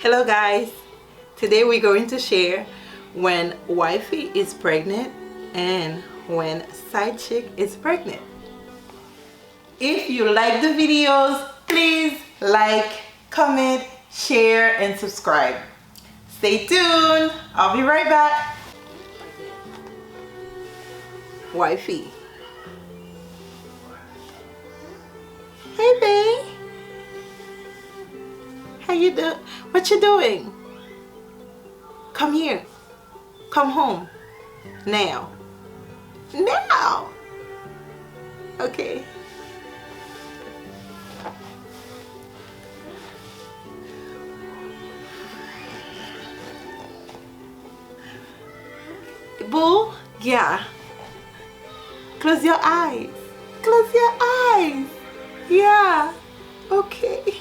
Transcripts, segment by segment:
Hello guys, today we're going to share when wifey is pregnant and when side chick is pregnant. If you like the videos, please like, comment, share and subscribe. Stay tuned, I'll be right back. Wifey. Hey babe. How you doing? What you doing? Come here. Come home. Now. Now. Okay. Boo? Yeah. Close your eyes. Close your eyes. Yeah. Okay.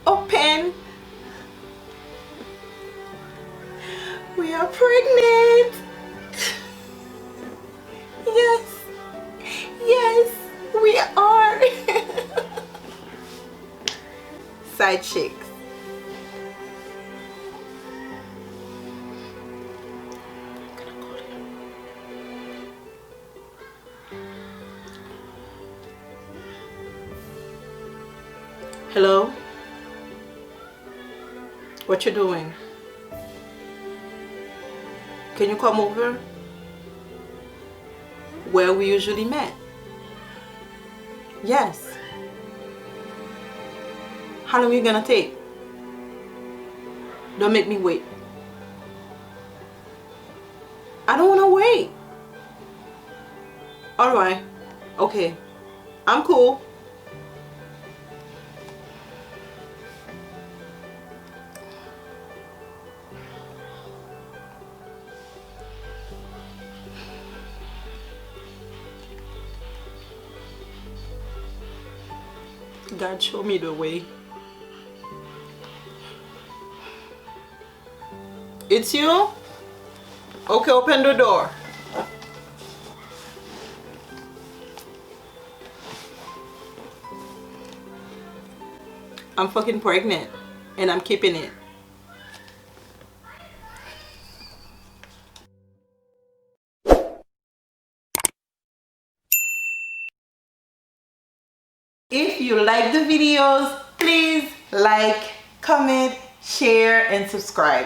Open. We are pregnant. Yes. Yes, we are. Side chicks. Hello? What you doing? Can you come over? Where we usually met? Yes. How long are you gonna take? Don't make me wait. I don't wanna wait. Alright. Okay. I'm cool. God, show me the way. It's you? Okay, open the door. I'm fucking pregnant and I'm keeping it. If you like the videos, please like, comment, share and subscribe.